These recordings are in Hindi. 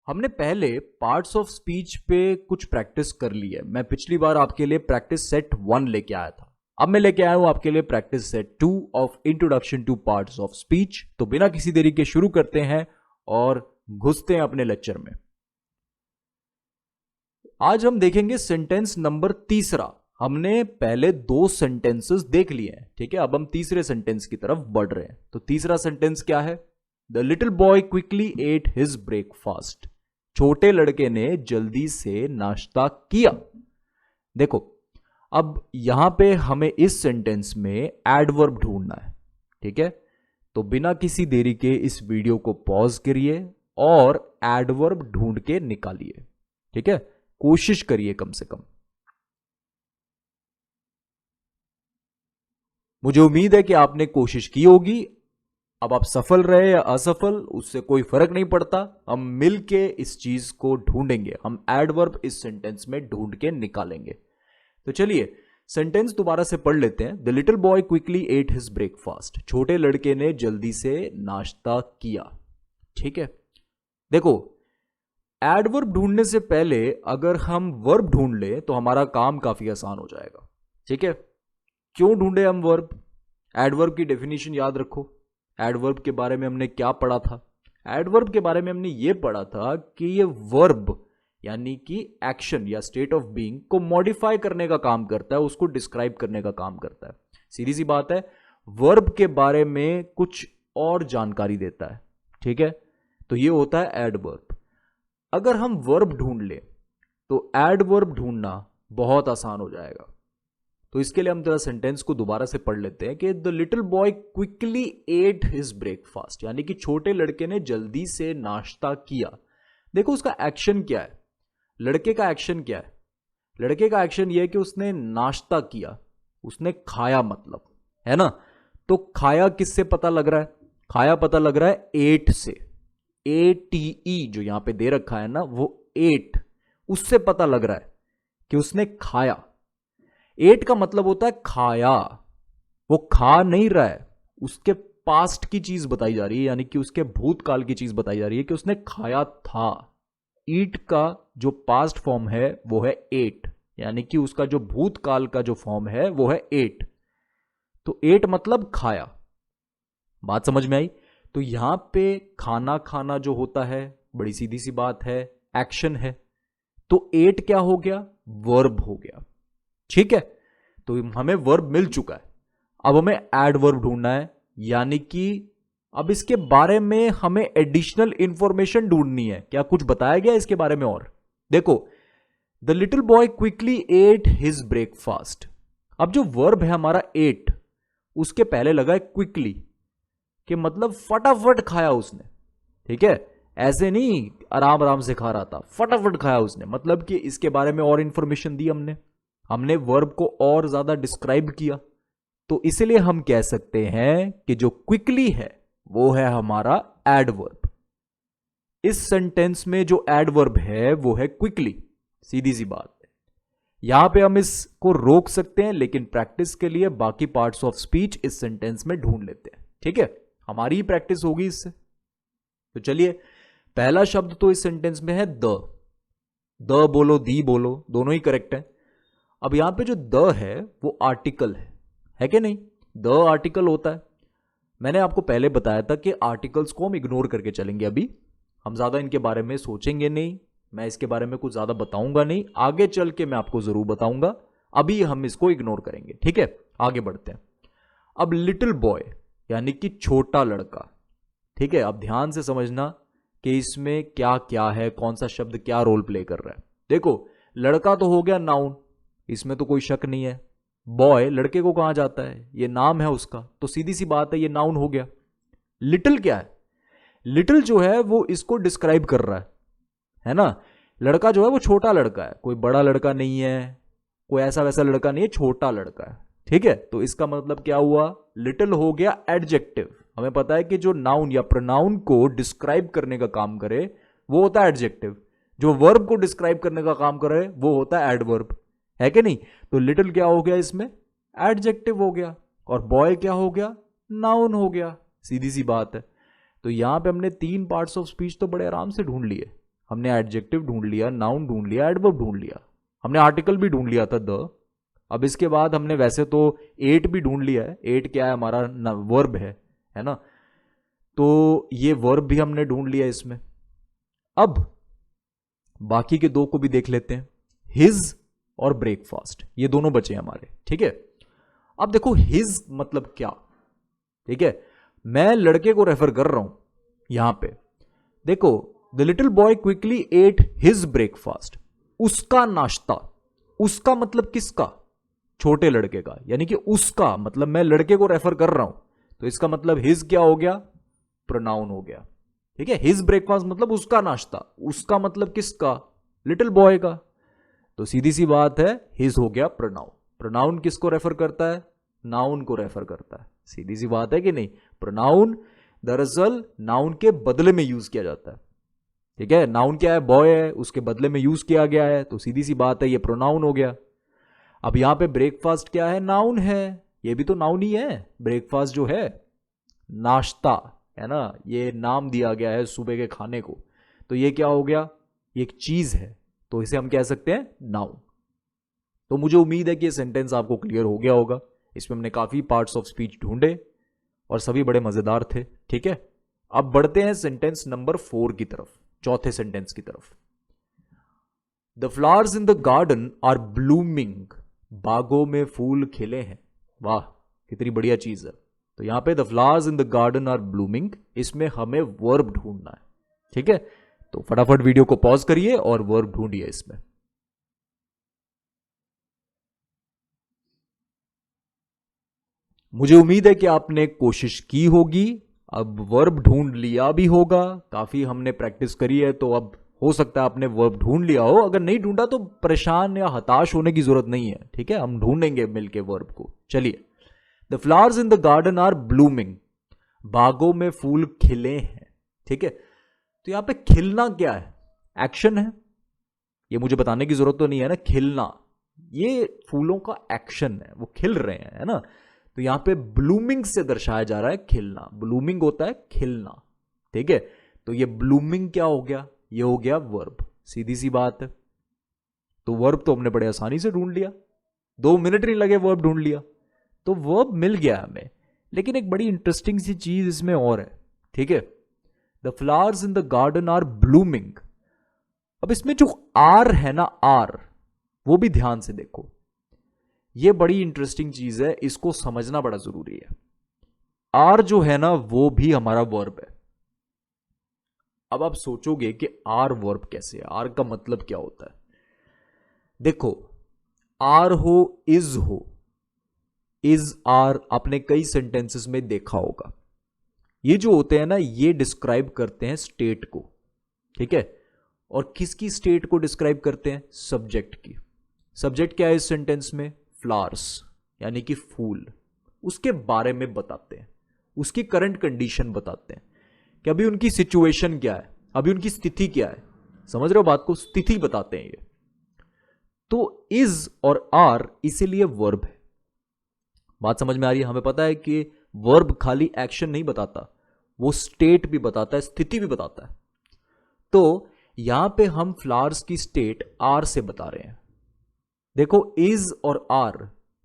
हमने पहले पार्ट्स ऑफ स्पीच पे कुछ प्रैक्टिस कर ली है। मैं पिछली बार आपके लिए प्रैक्टिस सेट 1 लेके आया था। अब मैं लेके आया हूं आपके लिए practice set 2 of introduction two parts of speech. तो बिना किसी देरी के शुरू करते हैं और घुसते हैं अपने लेक्चर में। आज हम देखेंगे सेंटेंस नंबर 3। हमने पहले 2 सेंटेंसेस देख लिए हैं, ठीक है। अब हम तीसरे सेंटेंस की तरफ बढ़ रहे हैं। तो तीसरा सेंटेंस क्या है? The little boy quickly at his breakfast. छोटे लड़के ने जल्दी से नाश्ता किया। देखो, अब यहां पे हमें इस सेंटेंस में एडवर्ब ढूंढना है, ठीक है। तो बिना किसी देरी के इस वीडियो को पॉज करिए और एडवर्ब ढूंढ के निकालिए, ठीक है। कोशिश करिए कम से कम। मुझे उम्मीद है कि आपने कोशिश की होगी। अब आप सफल रहे या असफल, उससे कोई फर्क नहीं पड़ता। हम मिलके इस चीज को ढूंढेंगे। हम एडवर्ब इस सेंटेंस में ढूंढ के निकालेंगे। तो चलिए सेंटेंस दोबारा से पढ़ लेते हैं। The little boy quickly at his breakfast. छोटे लड़के ने जल्दी से नाश्ता किया, ठीक है। देखो, एडवर्ब ढूंढने से पहले अगर हम वर्ब ढूंढ ले तो हमारा काम काफी आसान हो जाएगा, ठीक है। क्यों ढूंढे हम वर्ब? एडवर्ब की डेफिनेशन याद रखो। एडवर्ब के बारे में हमने क्या पढ़ा था? एडवर्ब के बारे में हमने यह पढ़ा था कि ये वर्ब यानी कि एक्शन या स्टेट ऑफ बीइंग को मॉडिफाई करने का काम करता है, उसको डिस्क्राइब करने का काम करता है। सीधी सी बात है, वर्ब के बारे में कुछ और जानकारी देता है, ठीक है। तो ये होता है एडवर्ब। अगर हम वर्ब ढूंढ ले तो एडवर्ब ढूंढना बहुत आसान हो जाएगा। तो इसके लिए हम जरा सेंटेंस को दोबारा से पढ़ लेते हैं कि the little boy quickly at his breakfast, यानी कि छोटे लड़के ने जल्दी से नाश्ता किया। देखो, उसका एक्शन क्या है? लड़के का एक्शन क्या है? लड़के का एक्शन यह है कि उसने नाश्ता किया, उसने खाया, मतलब, है ना। तो खाया किससे पता लग रहा है? खाया पता लग रहा है एट से। ATE जो यहां पे दे रखा है ना, वो 8, उससे पता लग रहा है कि उसने खाया। 8 का मतलब होता है खाया। वो खा नहीं रहा है, उसके पास्ट की चीज बताई जा रही है, यानी कि उसके भूतकाल की चीज बताई जा रही है कि उसने खाया था। ईट का जो पास्ट फॉर्म है वो है 8, यानी कि उसका जो भूतकाल का जो फॉर्म है वो है 8। तो 8 मतलब खाया। बात समझ में आई? तो यहां पे खाना खाना जो होता है, बड़ी सीधी सी बात है, एक्शन है। तो 8 क्या हो गया? वर्ब हो गया, ठीक है। तो हमें वर्ब मिल चुका है। अब हमें एडवर्ब ढूंढना है, यानी कि अब इसके बारे में हमें एडिशनल इंफॉर्मेशन ढूंढनी है। क्या कुछ बताया गया इसके बारे में? और देखो, the little boy quickly at his breakfast. अब जो वर्ब है हमारा 8, उसके पहले लगा है क्विकली, कि मतलब फटाफट खाया उसने, ठीक है। ऐसे नहीं आराम आराम से खा रहा था, फटाफट खाया उसने, मतलब कि इसके बारे में और इंफॉर्मेशन दी हमने वर्ब को और ज्यादा डिस्क्राइब किया। तो इसलिए हम कह सकते हैं कि जो क्विकली है वो है हमारा एडवर्ब। इस सेंटेंस में जो एडवर्ब है वो है क्विकली। सीधी सी बात है। यहां पे हम इसको रोक सकते हैं, लेकिन प्रैक्टिस के लिए बाकी पार्ट्स ऑफ स्पीच इस सेंटेंस में ढूंढ लेते हैं, ठीक है। हमारी ही प्रैक्टिस होगी इससे। तो चलिए, पहला शब्द तो इस सेंटेंस में है द। द बोलो, दी बोलो, दोनों ही करेक्ट है। अब यहां पे जो द है वो आर्टिकल है कि नहीं? द आर्टिकल होता है। मैंने आपको पहले बताया था कि आर्टिकल्स को हम इग्नोर करके चलेंगे। अभी हम ज्यादा इनके बारे में सोचेंगे नहीं, मैं इसके बारे में कुछ ज्यादा बताऊंगा नहीं, आगे चल के मैं आपको जरूर बताऊंगा। अभी हम इसको इग्नोर करेंगे, ठीक है। आगे बढ़ते हैं। अब लिटिल बॉय यानी कि छोटा लड़का, ठीक है। अब ध्यान से समझना कि इसमें क्या क्या है, कौन सा शब्द क्या रोल प्ले कर रहा है। देखो, लड़का तो हो गया नाउन, इसमें तो कोई शक नहीं है। बॉय लड़के को कहा जाता है, ये नाम है उसका, तो सीधी सी बात है, ये नाउन हो गया। लिटिल क्या है? लिटिल जो है वो इसको डिस्क्राइब कर रहा है ना। लड़का जो है वो छोटा लड़का है, कोई बड़ा लड़का नहीं है, कोई ऐसा वैसा लड़का नहीं है, छोटा लड़का है, ठीक है। तो इसका मतलब क्या हुआ? लिटिल हो गया एडजेक्टिव। हमें पता है कि जो नाउन या प्रोनाउन को डिस्क्राइब करने का काम करे वो होता है एडजेक्टिव, जो वर्ब को डिस्क्राइब करने का काम करे वो होता है एडवर्ब, है कि नहीं? तो लिटिल क्या हो गया इसमें? एडजेक्टिव हो गया। और बॉय क्या हो गया? नाउन हो गया। सीधी सी बात है। तो यहां पे हमने 3 पार्ट्स ऑफ स्पीच तो बड़े आराम से ढूंढ लिए। हमने एडजेक्टिव ढूंढ लिया, नाउन ढूंढ लिया, एडवर्ब ढूंढ लिया, हमने आर्टिकल भी ढूंढ लिया था द। अब इसके बाद हमने वैसे तो एट भी ढूंढ लिया है। एट क्या है, हमारा वर्ब है ना। तो ये वर्ब भी हमने ढूंढ लिया इसमें। अब बाकी के दो को भी देख लेते हैं, हिज और ब्रेकफास्ट, ये दोनों बचे हमारे। ठीक है, अब देखो हिज मतलब क्या। ठीक है, मैं लड़के को रेफर कर रहा हूं यहां पे। देखो, the little boy quickly at his breakfast, उसका नाश्ता। उसका मतलब किसका, छोटे लड़के का, यानी कि उसका मतलब मैं लड़के को रेफर कर रहा हूं, तो इसका मतलब हिज क्या हो गया, प्रोनाउन हो गया। ठीक है, हिज ब्रेकफास्ट मतलब उसका नाश्ता, उसका मतलब किसका, लिटिल बॉय का। तो सीधी सी बात है, हिज हो गया प्रोनाउन। प्रोनाउन किसको रेफर करता है, नाउन को रेफर करता है। सीधी सी बात है कि नहीं। प्रोनाउन दरअसल नाउन के बदले में यूज किया जाता है। ठीक है, नाउन क्या है, बॉय है, उसके बदले में यूज किया गया है, तो सीधी सी बात है ये प्रोनाउन हो गया। अब यहां पे ब्रेकफास्ट क्या है, नाउन है, ये भी तो नाउन ही है। ब्रेकफास्ट जो है नाश्ता है ना, ये नाम दिया गया है सुबह के खाने को, तो ये क्या हो गया, ये एक चीज है, तो इसे हम कह सकते हैं नाउन। तो मुझे उम्मीद है कि ये सेंटेंस आपको क्लियर हो गया होगा। इसमें हमने काफी पार्ट्स ऑफ स्पीच ढूंढे और सभी बड़े मजेदार थे। ठीक है, अब बढ़ते हैं सेंटेंस नंबर 4 की तरफ, चौथे सेंटेंस की तरफ। The flowers in the garden are blooming, बागों में फूल खिले हैं। वाह, कितनी बढ़िया चीज है। तो यहां पे the flowers in the garden are blooming, इसमें हमें वर्ब ढूंढना है। ठीक है, तो फटाफट वीडियो को पॉज करिए और वर्ब ढूंढिए इसमें। मुझे उम्मीद है कि आपने कोशिश की होगी, अब वर्ब ढूंढ लिया भी होगा। काफी हमने प्रैक्टिस करी है, तो अब हो सकता है आपने वर्ब ढूंढ लिया हो। अगर नहीं ढूंढा तो परेशान या हताश होने की जरूरत नहीं है। ठीक है, हम ढूंढेंगे मिलके वर्ब को। चलिए, the flowers in the garden are blooming, बागों में फूल खिले हैं। ठीक है, तो यहां पे खिलना क्या है, एक्शन है। ये मुझे बताने की जरूरत तो नहीं है ना, खिलना ये फूलों का एक्शन है, वो खिल रहे हैं, है ना। तो यहां पे ब्लूमिंग से दर्शाया जा रहा है खिलना। ब्लूमिंग होता है खिलना। ठीक है, तो ये ब्लूमिंग क्या हो गया, ये हो गया वर्ब। सीधी सी बात है। तो वर्ब तो हमने बड़े आसानी से ढूंढ लिया, 2 मिनट नहीं लगे, वर्ब ढूंढ लिया। तो वर्ब मिल गया हमें, लेकिन एक बड़ी इंटरेस्टिंग सी चीज इसमें और है। ठीक है, the flowers in the garden are blooming. अब इसमें जो आर है ना, आर, वो भी ध्यान से देखो, ये बड़ी इंटरेस्टिंग चीज है, इसको समझना बड़ा जरूरी है। आर जो है ना, वो भी हमारा वर्ब है। अब आप सोचोगे कि आर वर्ब कैसे है, आर का मतलब क्या होता है। देखो, आर हो, इज आर आपने कई सेंटेंसेस में देखा होगा। ये जो होते हैं ना, ये डिस्क्राइब करते हैं स्टेट को। ठीक है, और किसकी स्टेट को डिस्क्राइब करते हैं, सब्जेक्ट की। सब्जेक्ट क्या है इस सेंटेंस में, फ्लावर्स, यानी कि फूल। उसके बारे में बताते हैं, उसकी करंट कंडीशन बताते हैं कि अभी उनकी सिचुएशन क्या है, अभी उनकी स्थिति क्या है। समझ रहे हो बात को, स्थिति बताते हैं ये। तो इज और आर इसीलिए वर्ब है। बात समझ में आ रही है। हमें पता है कि वर्ब खाली एक्शन नहीं बताता, वो स्टेट भी बताता है, स्थिति भी बताता है। तो यहां पे हम फ्लावर्स की स्टेट आर से बता रहे हैं। देखो, इज और आर,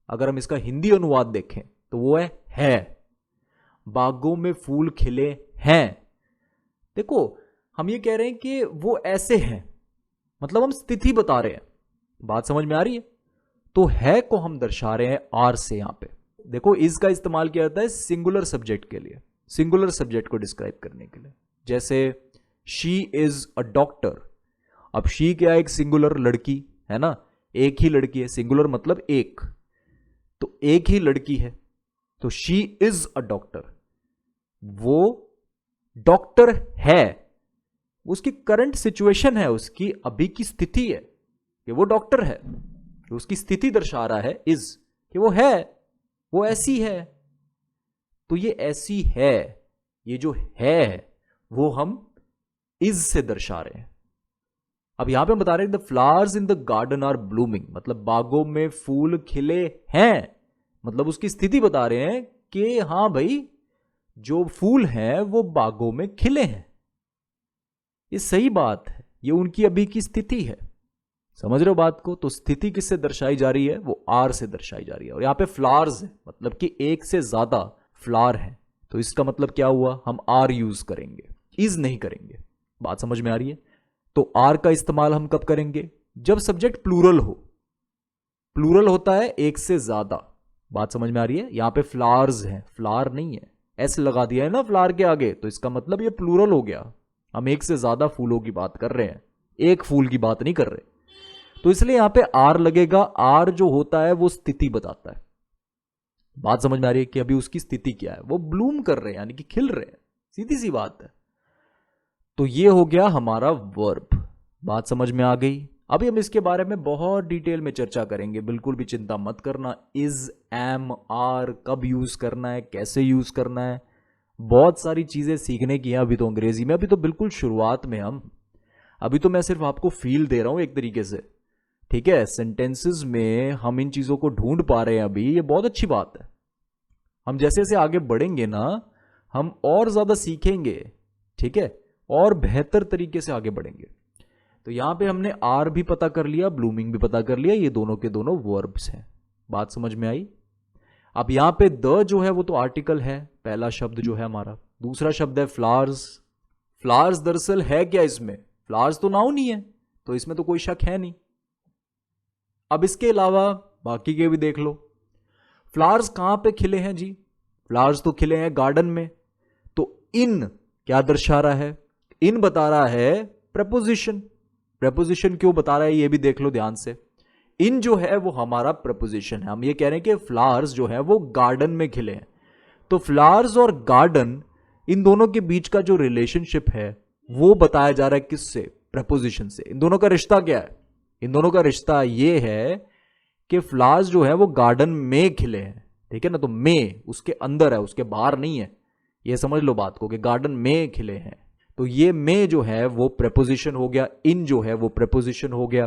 अगर हम इसका हिंदी अनुवाद देखें तो वो है। बागों में फूल खिले हैं। देखो, हम ये कह रहे हैं कि वो ऐसे हैं, मतलब हम स्थिति बता रहे हैं। बात समझ में आ रही है। तो है को हम दर्शा रहे हैं आर से। यहां पे देखो, इज का इस्तेमाल किया जाता है सिंगुलर सब्जेक्ट के लिए, सिंगुलर सब्जेक्ट को डिस्क्राइब करने के लिए। जैसे शी इज अ डॉक्टर। अब शी क्या है, एक सिंगुलर लड़की है ना, एक ही लड़की है, सिंगुलर मतलब एक, तो एक ही लड़की है। तो शी इज अ डॉक्टर, वो डॉक्टर है, उसकी करंट सिचुएशन है, उसकी अभी की स्थिति है कि वो डॉक्टर है। जो उसकी स्थिति दर्शा रहा है इज, कि वो है, वो ऐसी है। तो ये ऐसी है, ये जो है वो हम इज से दर्शा रहे हैं। अब यहां पे हम बता रहे हैं the flowers in the garden are blooming, मतलब बागों में फूल खिले हैं, मतलब उसकी स्थिति बता रहे हैं कि हां भाई, जो फूल हैं वो बागों में खिले हैं। ये सही बात है, ये उनकी अभी की स्थिति है। समझ रहे हो बात को? तो स्थिति किससे दर्शाई जा रही है? वो आर से दर्शाई जा रही है। और यहाँ पे फ्लावर्स है, मतलब कि एक से ज्यादा फ्लावर है, तो इसका मतलब क्या हुआ? हम आर यूज करेंगे, इज नहीं करेंगे। बात समझ में आ रही है? तो आर का इस्तेमाल हम कब करेंगे? जब सब्जेक्ट प्लूरल हो। प्लूरल होता है एक से ज्यादा। बात समझ में आ रही है? यहां पे फ्लावर्स है, फ्लावर नहीं है, एस लगा दिया है ना फ्लावर के आगे, तो इसका मतलब ये प्लूरल हो गया। हम एक से ज्यादा फूलों की बात कर रहे हैं, एक फूल की बात नहीं कर रहे। तो इसलिए यहां पे आर लगेगा। आर जो होता है वो स्थिति बताता है। बात समझ में आ रही है कि अभी उसकी स्थिति क्या है? वो ब्लूम कर रहे हैं, यानी कि खिल रहे हैं। सीधी सी बात है। तो ये हो गया हमारा वर्ब। बात समझ में आ गई? अभी हम इसके बारे में बहुत डिटेल में चर्चा करेंगे, बिल्कुल भी चिंता मत करना। इज, एम, आर कब यूज करना है, कैसे यूज करना है, बहुत सारी चीजें सीखने की हैं अभी तो अंग्रेजी में। अभी तो बिल्कुल शुरुआत में हम, अभी तो मैं सिर्फ आपको फील दे रहा हूं एक तरीके से, ठीक है? सेंटेंसेस में हम इन चीजों को ढूंढ पा रहे हैं अभी, ये बहुत अच्छी बात है। हम जैसे जैसे आगे बढ़ेंगे ना, हम और ज्यादा सीखेंगे, ठीक है? और बेहतर तरीके से आगे बढ़ेंगे। तो यहां पे हमने आर भी पता कर लिया, ब्लूमिंग भी पता कर लिया, ये दोनों के दोनों वर्ब्स हैं। बात समझ में आई? अब यहां पे द जो है वो तो आर्टिकल है, पहला शब्द जो है हमारा। दूसरा शब्द है फ्लावर्स। फ्लावर्स दरअसल है क्या इसमें? फ्लावर्स तो नाउन ही है, तो इसमें तो कोई शक है नहीं। अब इसके अलावा बाकी के भी देख लो। फ्लावर्स कहां पे खिले हैं जी? फ्लावर्स तो खिले हैं गार्डन में। तो इन क्या दर्शा रहा है? इन बता रहा है प्रपोजिशन। प्रपोजिशन क्यों बता रहा है ये भी देख लो ध्यान से। इन जो है वो हमारा प्रपोजिशन है। हम ये कह रहे हैं कि फ्लावर्स जो है वो गार्डन में खिले हैं। तो फ्लावर्स और गार्डन, इन दोनों के बीच का जो रिलेशनशिप है वो बताया जा रहा है किससे? प्रपोजिशन से। इन दोनों का रिश्ता क्या है? इन दोनों का रिश्ता ये है कि फ्लावर्स जो है वो गार्डन में खिले हैं, ठीक है ना? तो में उसके अंदर है, उसके बाहर नहीं है। ये समझ लो बात को कि गार्डन में खिले हैं। तो ये में जो है वो प्रपोजिशन हो गया, इन जो है वो प्रपोजिशन हो गया।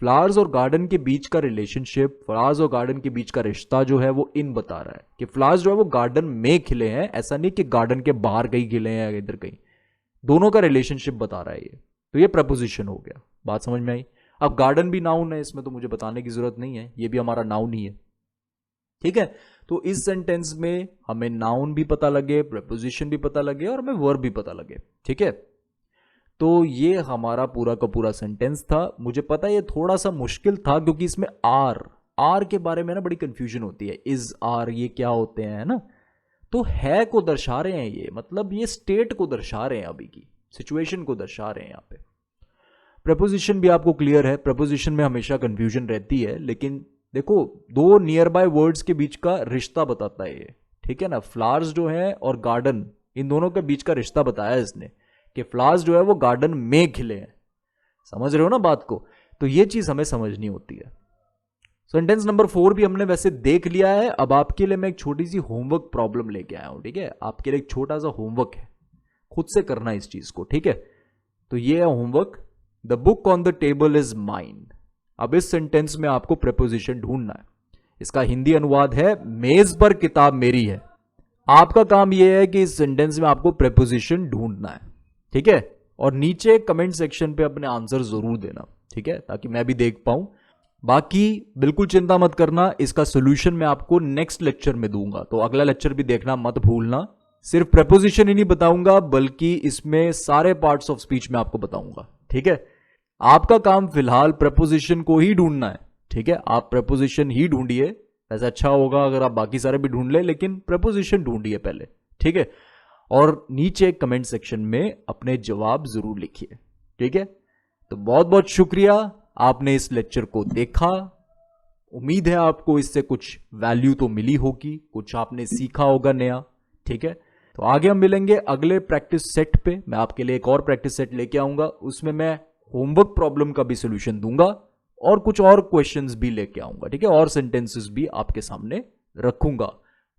फ्लावर्स और गार्डन के बीच का रिलेशनशिप, फ्लावर्स और गार्डन के बीच का रिश्ता जो है वो इन बता रहा है कि फ्लावर्स जो है वो गार्डन में खिले हैं, ऐसा नहीं कि गार्डन के बाहर कहीं खिले हैं या इधर कहीं। दोनों का रिलेशनशिप बता रहा है ये। तो ये प्रपोजिशन हो गया। बात समझ में आई? अब गार्डन भी नाउन है, इसमें तो मुझे बताने की जरूरत नहीं है, ये भी हमारा नाउन ही है, ठीक है? तो इस सेंटेंस में हमें नाउन भी पता लगे, प्रपोजिशन भी पता लगे और हमें वर्ब भी पता लगे, ठीक है? तो ये हमारा पूरा का पूरा सेंटेंस था। मुझे पता है ये थोड़ा सा मुश्किल था क्योंकि इसमें आर के बारे में ना बड़ी कंफ्यूजन होती है। इज, आर ये क्या होते हैं ना? तो है को दर्शा रहे हैं ये, मतलब ये स्टेट को दर्शा रहे हैं, अभी की सिचुएशन को दर्शा रहे हैं यहां पे। प्रपोजिशन भी आपको क्लियर है, प्रपोजिशन में हमेशा कंफ्यूजन रहती है, लेकिन देखो दो नियर बाय वर्ड्स के बीच का रिश्ता बताता है ये, ठीक है ना? फ्लावर्स जो है और गार्डन, इन दोनों के बीच का रिश्ता बताया इसने कि फ्लावर्स जो है वो गार्डन में खिले हैं। समझ रहे हो ना बात को? तो ये चीज हमें समझनी होती है। सेंटेंस नंबर 4 भी हमने वैसे देख लिया है। अब आपके लिए मैं एक छोटी सी होमवर्क प्रॉब्लम लेके आया हूं, ठीक है? आपके लिए एक छोटा सा होमवर्क है, खुद से करना इस चीज को, ठीक है? तो ये है homework. The book on the table is mine. अब इस सेंटेंस में आपको प्रपोजिशन ढूंढना है। इसका हिंदी अनुवाद है मेज पर किताब मेरी है। आपका काम यह है कि इस सेंटेंस में आपको प्रपोजिशन ढूंढना है, ठीक है? और नीचे कमेंट सेक्शन पे अपने आंसर जरूर देना, ठीक है? ताकि मैं भी देख पाऊं। बाकी बिल्कुल चिंता मत करना, इसका सोल्यूशन मैं आपको नेक्स्ट लेक्चर में दूंगा, तो अगला लेक्चर भी देखना मत भूलना। सिर्फ प्रपोजिशन ही नहीं बताऊंगा, बल्कि इसमें सारे पार्ट्स ऑफ स्पीच में आपको बताऊंगा, ठीक है? आपका काम फिलहाल प्रपोजिशन को ही ढूंढना है, ठीक है? आप प्रपोजिशन ही ढूंढिए। वैसे अच्छा होगा अगर आप बाकी सारे भी ढूंढ ले, लेकिन प्रपोजिशन ढूंढिए पहले, ठीक है? और नीचे कमेंट सेक्शन में अपने जवाब जरूर लिखिए, ठीक है? तो बहुत बहुत शुक्रिया, आपने इस लेक्चर को देखा। उम्मीद है आपको इससे कुछ वैल्यू तो मिली होगी, कुछ आपने सीखा होगा नया, ठीक है? तो आगे हम मिलेंगे अगले प्रैक्टिस सेट पे। मैं आपके लिए एक और प्रैक्टिस सेट लेके आऊंगा, उसमें मैं होमवर्क प्रॉब्लम का भी सोल्यूशन दूंगा और कुछ और क्वेश्चंस भी लेके आऊंगा, ठीक है? और सेंटेंसेस भी आपके सामने रखूंगा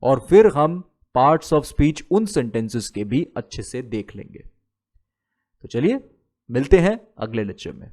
और फिर हम पार्ट्स ऑफ स्पीच उन सेंटेंसेस के भी अच्छे से देख लेंगे। तो चलिए मिलते हैं अगले लेक्चर में।